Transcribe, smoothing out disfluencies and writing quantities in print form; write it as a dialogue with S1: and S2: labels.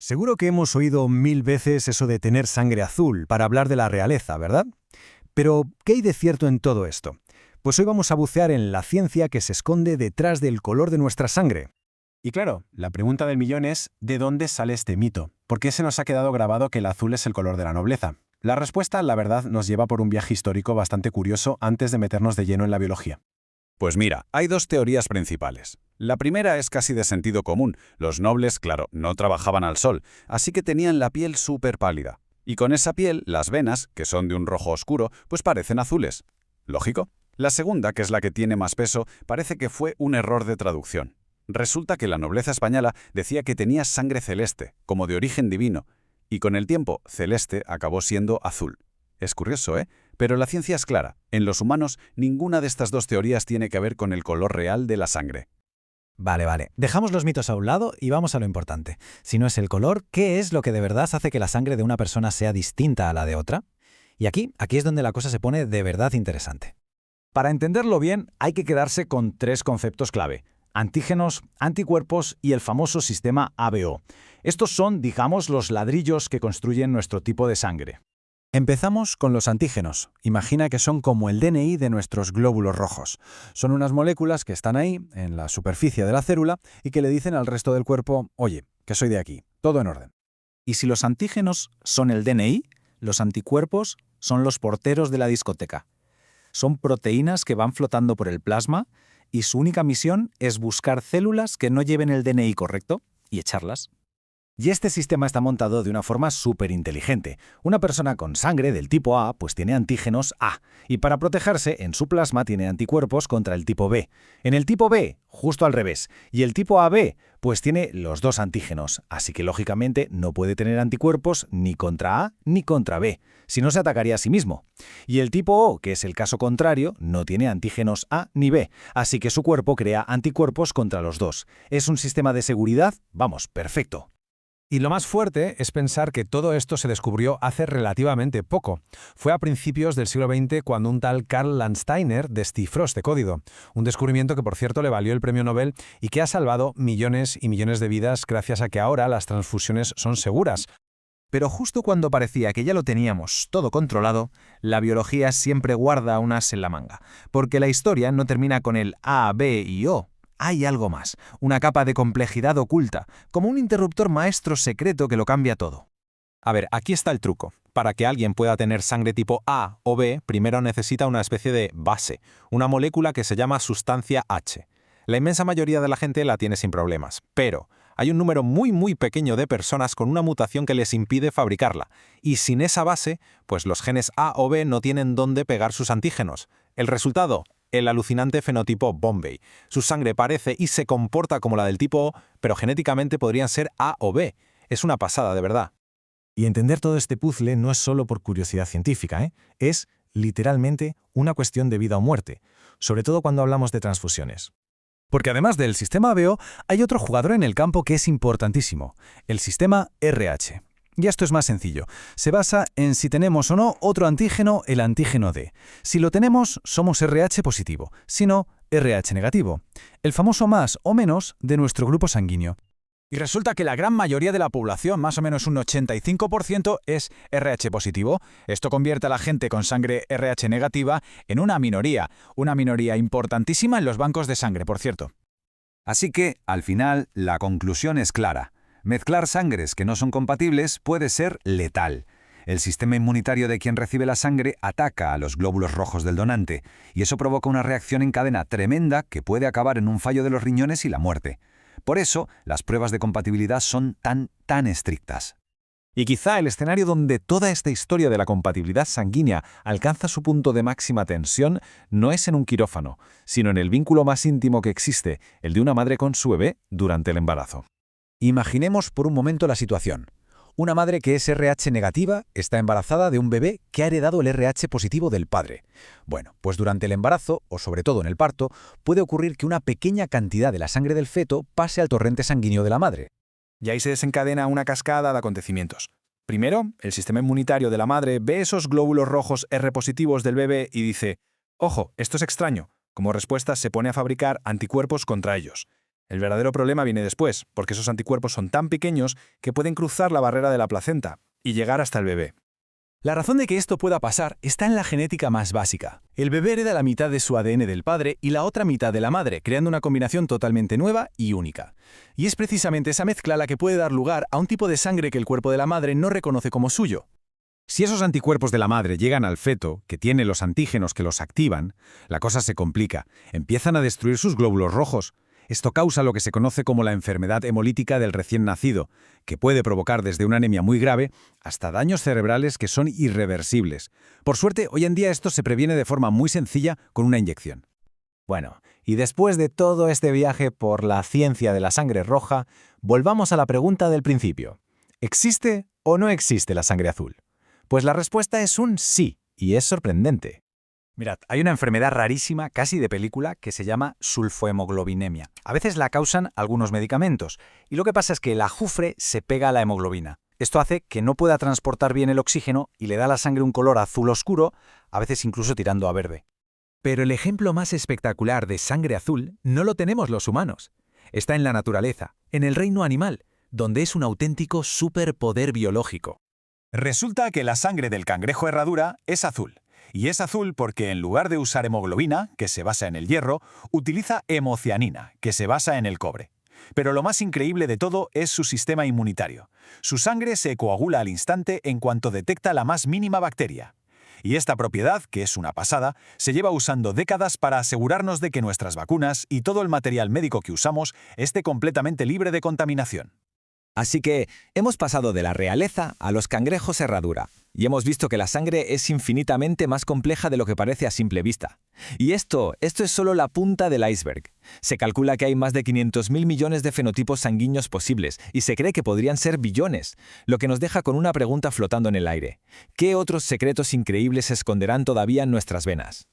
S1: Seguro que hemos oído 1000 veces eso de tener sangre azul para hablar de la realeza, ¿verdad? Pero, ¿qué hay de cierto en todo esto? Pues hoy vamos a bucear en la ciencia que se esconde detrás del color de nuestra sangre.
S2: Y claro, la pregunta del millón es, ¿de dónde sale este mito? ¿Por qué se nos ha quedado grabado que el azul es el color de la nobleza? La respuesta, la verdad, nos lleva por un viaje histórico bastante curioso antes de meternos de lleno en la biología.
S3: Pues mira, hay dos teorías principales. La primera es casi de sentido común. Los nobles, claro, no trabajaban al sol, así que tenían la piel súper pálida. Y con esa piel, las venas, que son de un rojo oscuro, pues parecen azules. ¿Lógico? La segunda, que es la que tiene más peso, parece que fue un error de traducción. Resulta que la nobleza española decía que tenía sangre celeste, como de origen divino, y con el tiempo, celeste acabó siendo azul. Es curioso, ¿eh? Pero la ciencia es clara. En los humanos, ninguna de estas dos teorías tiene que ver con el color real de la sangre.
S4: Vale. Dejamos los mitos a un lado y vamos a lo importante. Si no es el color, ¿qué es lo que de verdad hace que la sangre de una persona sea distinta a la de otra? Y aquí es donde la cosa se pone de verdad interesante.
S5: Para entenderlo bien, hay que quedarse con tres conceptos clave: antígenos, anticuerpos y el famoso sistema ABO. Estos son, digamos, los ladrillos que construyen nuestro tipo de sangre.
S1: Empezamos con los antígenos. Imagina que son como el DNI de nuestros glóbulos rojos. Son unas moléculas que están ahí, en la superficie de la célula, y que le dicen al resto del cuerpo, oye, que soy de aquí, todo en orden.
S6: Y si los antígenos son el DNI, los anticuerpos son los porteros de la discoteca. Son proteínas que van flotando por el plasma y su única misión es buscar células que no lleven el DNI correcto y echarlas.
S5: Y este sistema está montado de una forma súper inteligente. Una persona con sangre del tipo A pues tiene antígenos A, y para protegerse, en su plasma tiene anticuerpos contra el tipo B. En el tipo B, justo al revés. Y el tipo AB, pues tiene los dos antígenos, así que lógicamente no puede tener anticuerpos ni contra A ni contra B, si no se atacaría a sí mismo. Y el tipo O, que es el caso contrario, no tiene antígenos A ni B, así que su cuerpo crea anticuerpos contra los dos. Es un sistema de seguridad, vamos, perfecto.
S7: Y lo más fuerte es pensar que todo esto se descubrió hace relativamente poco. Fue a principios del siglo XX cuando un tal Karl Landsteiner descifró este código. Un descubrimiento que, por cierto, le valió el premio Nobel y que ha salvado millones y millones de vidas gracias a que ahora las transfusiones son seguras.
S8: Pero justo cuando parecía que ya lo teníamos todo controlado, la biología siempre guarda un as en la manga, porque la historia no termina con el A, B y O. Hay algo más, una capa de complejidad oculta, como un interruptor maestro secreto que lo cambia todo.
S2: A ver, aquí está el truco. Para que alguien pueda tener sangre tipo A o B, primero necesita una especie de base, una molécula que se llama sustancia H. La inmensa mayoría de la gente la tiene sin problemas, pero hay un número muy pequeño de personas con una mutación que les impide fabricarla, y sin esa base, pues los genes A o B no tienen dónde pegar sus antígenos. El resultado: el alucinante fenotipo Bombay. Su sangre parece y se comporta como la del tipo O, pero genéticamente podrían ser A o B. Es una pasada, de verdad.
S4: Y entender todo este puzzle no es solo por curiosidad científica, es, literalmente, una cuestión de vida o muerte, sobre todo cuando hablamos de transfusiones.
S1: Porque además del sistema ABO, hay otro jugador en el campo que es importantísimo, el sistema RH. Y esto es más sencillo. Se basa en si tenemos o no otro antígeno, el antígeno D. Si lo tenemos, somos RH positivo. Si no, RH negativo. El famoso más o menos de nuestro grupo sanguíneo.
S5: Y resulta que la gran mayoría de la población, más o menos un 85%, es RH positivo. Esto convierte a la gente con sangre RH negativa en una minoría importantísima en los bancos de sangre, por cierto.
S9: Así que, al final, la conclusión es clara. Mezclar sangres que no son compatibles puede ser letal. El sistema inmunitario de quien recibe la sangre ataca a los glóbulos rojos del donante, y eso provoca una reacción en cadena tremenda que puede acabar en un fallo de los riñones y la muerte. Por eso, las pruebas de compatibilidad son tan estrictas.
S8: Y quizá el escenario donde toda esta historia de la compatibilidad sanguínea alcanza su punto de máxima tensión no es en un quirófano, sino en el vínculo más íntimo que existe, el de una madre con su bebé durante el embarazo.
S5: Imaginemos por un momento la situación. Una madre que es RH negativa está embarazada de un bebé que ha heredado el RH positivo del padre. Bueno, pues durante el embarazo, o sobre todo en el parto, puede ocurrir que una pequeña cantidad de la sangre del feto pase al torrente sanguíneo de la madre. Y ahí se desencadena una cascada de acontecimientos. Primero, el sistema inmunitario de la madre ve esos glóbulos rojos R positivos del bebé y dice: «Ojo, esto es extraño». Como respuesta se pone a fabricar anticuerpos contra ellos.
S6: El verdadero problema viene después, porque esos anticuerpos son tan pequeños que pueden cruzar la barrera de la placenta y llegar hasta el bebé.
S1: La razón de que esto pueda pasar está en la genética más básica. El bebé hereda la mitad de su ADN del padre y la otra mitad de la madre, creando una combinación totalmente nueva y única. Y es precisamente esa mezcla la que puede dar lugar a un tipo de sangre que el cuerpo de la madre no reconoce como suyo.
S3: Si esos anticuerpos de la madre llegan al feto, que tiene los antígenos que los activan, la cosa se complica. Empiezan a destruir sus glóbulos rojos. Esto causa lo que se conoce como la enfermedad hemolítica del recién nacido, que puede provocar desde una anemia muy grave hasta daños cerebrales que son irreversibles. Por suerte, hoy en día esto se previene de forma muy sencilla con una inyección.
S8: Bueno, y después de todo este viaje por la ciencia de la sangre roja, volvamos a la pregunta del principio. ¿Existe o no existe la sangre azul? Pues la respuesta es un sí, y es sorprendente.
S5: Mirad, hay una enfermedad rarísima, casi de película, que se llama sulfohemoglobinemia. A veces la causan algunos medicamentos, y lo que pasa es que el azufre se pega a la hemoglobina. Esto hace que no pueda transportar bien el oxígeno y le da a la sangre un color azul oscuro, a veces incluso tirando a verde.
S7: Pero el ejemplo más espectacular de sangre azul no lo tenemos los humanos. Está en la naturaleza, en el reino animal, donde es un auténtico superpoder biológico.
S2: Resulta que la sangre del cangrejo herradura es azul. Y es azul porque en lugar de usar hemoglobina, que se basa en el hierro, utiliza hemocianina, que se basa en el cobre. Pero lo más increíble de todo es su sistema inmunitario. Su sangre se coagula al instante en cuanto detecta la más mínima bacteria. Y esta propiedad, que es una pasada, se lleva usando décadas para asegurarnos de que nuestras vacunas y todo el material médico que usamos esté completamente libre de contaminación.
S8: Así que hemos pasado de la realeza a los cangrejos herradura, y hemos visto que la sangre es infinitamente más compleja de lo que parece a simple vista. Y esto es solo la punta del iceberg. Se calcula que hay más de 500.000 millones de fenotipos sanguíneos posibles, y se cree que podrían ser billones, lo que nos deja con una pregunta flotando en el aire. ¿Qué otros secretos increíbles se esconderán todavía en nuestras venas?